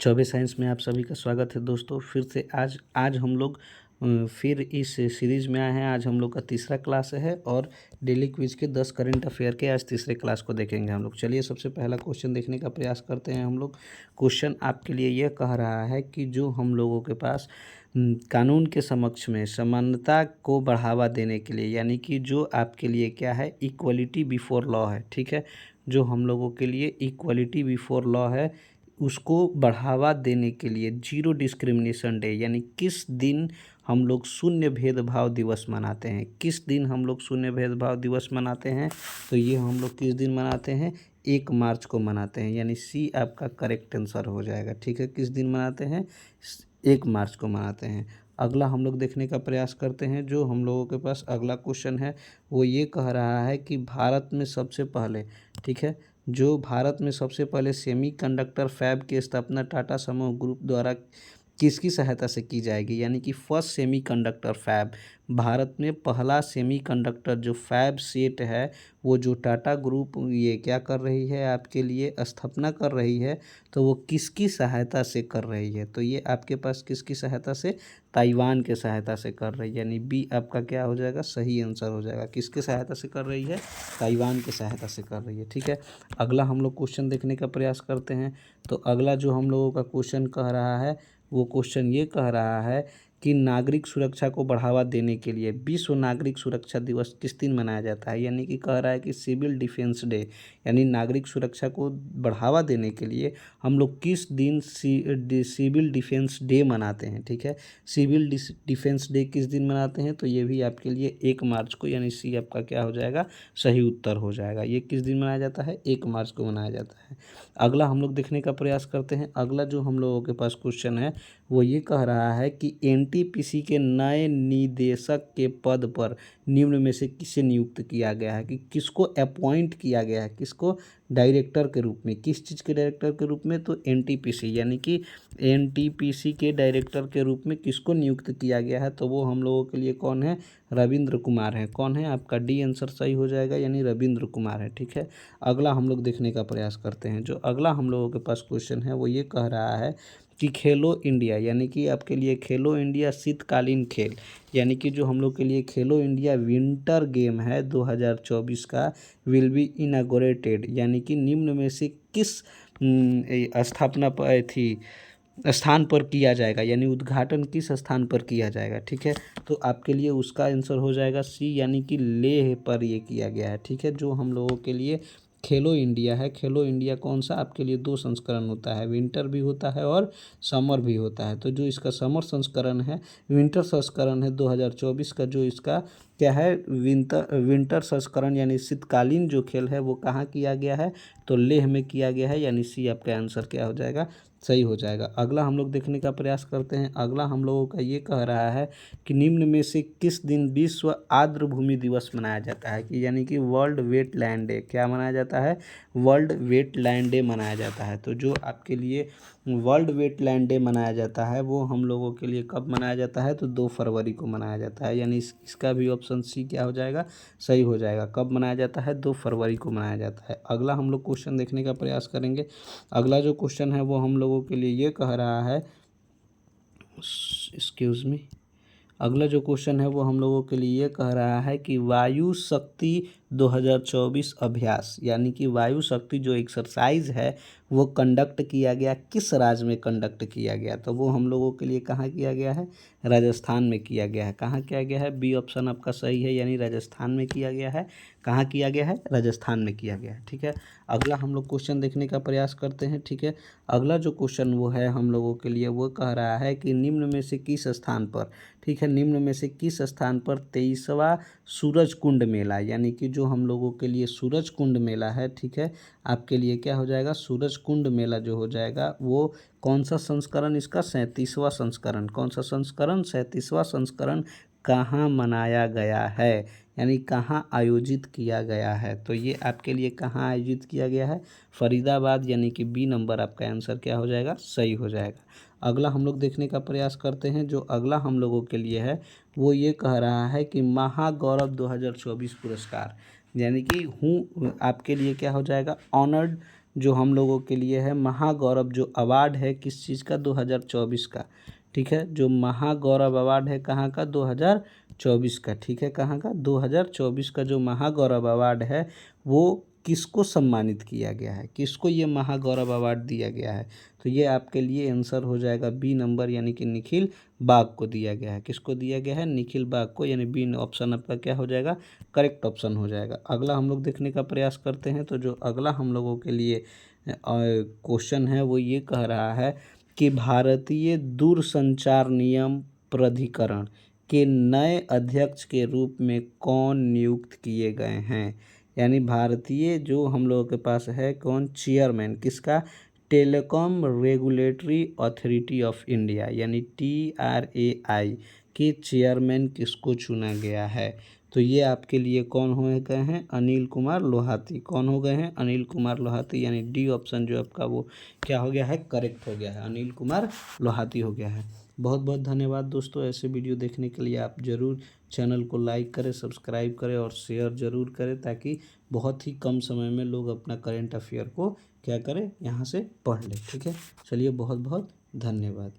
Choubey science में आप सभी का स्वागत है दोस्तों। फिर से आज हम लोग फिर इस सीरीज़ में आए हैं। आज हम लोग का तीसरा क्लास है और डेली क्विज के 10 करंट अफेयर के आज तीसरे क्लास को देखेंगे हम लोग। चलिए सबसे पहला क्वेश्चन देखने का प्रयास करते हैं हम लोग। क्वेश्चन आपके लिए यह कह रहा है कि जो हम लोगों के पास कानून के समक्ष में समानता को बढ़ावा देने के लिए, यानी कि जो आपके लिए क्या है, इक्वलिटी बिफोर लॉ है, ठीक है। जो हम लोगों के लिए इक्वलिटी बिफोर लॉ है उसको बढ़ावा देने के लिए जीरो डिस्क्रिमिनेशन डे, यानी किस दिन हम लोग शून्य भेदभाव दिवस मनाते हैं। किस दिन हम लोग शून्य भेदभाव दिवस मनाते हैं? तो ये हम लोग किस दिन मनाते हैं? 1 मार्च को मनाते हैं, यानी सी आपका करेक्ट आंसर हो जाएगा, ठीक है। किस दिन मनाते हैं? 1 मार्च को मनाते हैं। अगला हम लोग देखने का प्रयास करते हैं। जो हम लोगों के पास अगला क्वेश्चन है वो ये कह रहा है कि भारत में सबसे पहले, ठीक है, जो भारत में सबसे पहले सेमीकंडक्टर फैब की स्थापना टाटा समूह ग्रुप द्वारा किसकी सहायता से की जाएगी, यानी कि फर्स्ट सेमीकंडक्टर फैब, भारत में पहला सेमीकंडक्टर जो फैब सेट है वो जो टाटा ग्रुप ये क्या कर रही है, आपके लिए स्थापना कर रही है, तो वो किसकी सहायता से कर रही है? तो ये आपके पास किसकी सहायता से? ताइवान के सहायता से कर रही है, यानी बी आपका क्या हो जाएगा? सही आंसर हो जाएगा। किसके सहायता से कर रही है? ताइवान के सहायता से कर रही है, ठीक है। अगला हम लोग क्वेश्चन देखने का प्रयास करते हैं। तो अगला जो हम लोगों का क्वेश्चन कह रहा है वो क्वेश्चन ये कह रहा है कि नागरिक सुरक्षा को बढ़ावा देने के लिए विश्व नागरिक सुरक्षा दिवस किस दिन मनाया जाता है, यानी कि कह रहा है कि सिविल डिफेंस डे, यानी नागरिक सुरक्षा को बढ़ावा देने के लिए हम लोग किस दिन सिविल डिफेंस डे मनाते हैं, ठीक है। सिविल डिफेंस डे किस दिन मनाते हैं? तो ये भी आपके लिए 1 मार्च को, यानी सी आपका क्या हो जाएगा? सही उत्तर हो जाएगा। ये किस दिन मनाया जाता है? 1 मार्च को मनाया जाता है। अगला हम लोग देखने का प्रयास करते हैं। अगला जो हम लोगों के पास क्वेश्चन है वो ये कह रहा है कि एनटीपीसी के नए निदेशक के पद पर निम्न में से किसे नियुक्त किया गया है, कि किसको अपॉइंट किया गया है, किसको डायरेक्टर के रूप में, किस चीज़ के डायरेक्टर के रूप में? तो एनटीपीसी, यानी कि एनटीपीसी के डायरेक्टर के रूप में किसको नियुक्त किया गया है? तो वो हम लोगों के लिए कौन है? रविंद्र कुमार है। कौन है? आपका डी आंसर सही हो जाएगा, यानी रविंद्र कुमार है, ठीक है। अगला हम लोग देखने का प्रयास करते हैं। जो अगला हम लोगों के पास क्वेश्चन है वो ये कह रहा है कि खेलो इंडिया, यानी कि आपके लिए खेलो इंडिया शीतकालीन खेल, यानी कि जो हम लोग के लिए खेलो इंडिया विंटर गेम है 2024 का, विल बी इनागोरेटेड, यानी कि निम्न में से किस स्थापना पर थी स्थान पर किया जाएगा, यानी उद्घाटन किस स्थान पर किया जाएगा, ठीक है। तो आपके लिए उसका आंसर हो जाएगा सी, यानी कि लेह पर ये किया गया है, ठीक है। जो हम लोगों के लिए खेलो इंडिया है, खेलो इंडिया कौन सा? आपके लिए 2 संस्करण होता है, विंटर भी होता है और समर भी होता है। तो जो इसका समर संस्करण है, विंटर संस्करण है 2024 का, जो इसका क्या है, विंटर संस्करण यानी शीतकालीन जो खेल है वो कहाँ किया गया है? तो लेह में किया गया है, यानी सी आपका आंसर क्या हो जाएगा? सही हो जाएगा। अगला हम लोग देखने का प्रयास करते हैं। अगला हम लोगों का ये कह रहा है कि निम्न में से किस दिन विश्व आर्द्र भूमि दिवस मनाया जाता है, कि यानी कि वर्ल्ड वेटलैंड डे, क्या मनाया जाता है? वर्ल्ड वेटलैंड डे मनाया जाता है। तो जो आपके लिए वर्ल्ड वेटलैंड डे मनाया जाता है वो हम लोगों के लिए कब मनाया जाता है? तो 2 फरवरी को मनाया जाता है, यानी इसका भी ऑप्शन सी क्या हो जाएगा? सही हो जाएगा। कब मनाया जाता है? 2 फरवरी को मनाया जाता है। अगला हम लोग क्वेश्चन देखने का प्रयास करेंगे। अगला जो क्वेश्चन है वो हम लोगों के लिए ये कह रहा है, एक्सक्यूज़ मी, अगला जो क्वेश्चन है वो हम लोगों के लिए ये कह रहा है कि वायु शक्ति 2024 अभ्यास, यानी कि वायु शक्ति जो एक्सरसाइज है वो कंडक्ट किया गया किस राज्य में कंडक्ट किया गया? तो वो हम लोगों के लिए कहाँ किया गया है? राजस्थान में किया गया है। कहाँ किया गया है? बी ऑप्शन आपका सही है, यानी राजस्थान में किया गया है। कहाँ किया गया है? राजस्थान में किया गया है, ठीक है। अगला हम लोग क्वेश्चन देखने का प्रयास करते हैं, ठीक है। अगला जो क्वेश्चन वो है हम लोगों के लिए वो कह रहा है कि निम्न में से किस स्थान पर, ठीक है, निम्न में से किस स्थान पर 23वां सूरज कुंड मेला, यानी कि जो हम लोगों के लिए सूरज कुंड मेला है, ठीक है, आपके लिए क्या हो जाएगा? सूरज कुंड मेला जो हो जाएगा वो कौन सा संस्करण इसका? 37वां संस्करण। कौन सा संस्करण? 37वां संस्करण कहाँ मनाया गया है, यानी कहाँ आयोजित किया गया है? तो ये आपके लिए कहाँ आयोजित किया गया है? फरीदाबाद, यानी कि बी नंबर आपका आंसर क्या हो जाएगा? सही हो जाएगा। अगला हम लोग देखने का प्रयास करते हैं। जो अगला हम लोगों के लिए है वो ये कह रहा है कि महागौरव 2024 पुरस्कार, यानी कि हूँ आपके लिए क्या हो जाएगा? ऑनर्ड जो हम लोगों के लिए है महागौरव जो अवार्ड है किस चीज़ का 2024 का, ठीक है। जो महागौरव अवार्ड है कहाँ का 2024 का, ठीक है। कहाँ का 2024 का जो महागौरव अवार्ड है वो किसको सम्मानित किया गया है, किसको ये महागौरव अवार्ड दिया गया है। तो ये आपके लिए आंसर हो जाएगा बी नंबर, यानी कि निखिल बाग को दिया गया है। किसको दिया गया है, निखिल बाग को, यानी बी ऑप्शन आपका क्या हो जाएगा, करेक्ट ऑप्शन हो जाएगा। अगला हम लोग देखने का प्रयास करते हैं। तो जो अगला हम लोगों के लिए क्वेश्चन है वो ये कह रहा है कि भारतीय दूरसंचार नियम प्राधिकरण के नए अध्यक्ष के रूप में कौन नियुक्त किए गए हैं। यानी भारतीय जो हम लोगों के पास है कौन, चेयरमैन किसका, telecom regulatory authority of India यानी TRAI के चेयरमैन किसको चुना गया है। तो ये आपके लिए कौन हो गए हैं, अनिल कुमार लोहाती। कौन हो गए हैं, अनिल कुमार लोहाती, यानी डी ऑप्शन जो आपका वो क्या हो गया है, करेक्ट हो गया है, अनिल कुमार लोहाती हो गया है। बहुत बहुत धन्यवाद दोस्तों। ऐसे वीडियो देखने के लिए आप ज़रूर चैनल को लाइक करें, सब्सक्राइब करें और शेयर ज़रूर करें, ताकि बहुत ही कम समय में लोग अपना करेंट अफेयर को क्या करें, यहाँ से पढ़ लें, ठीक है। चलिए बहुत बहुत धन्यवाद।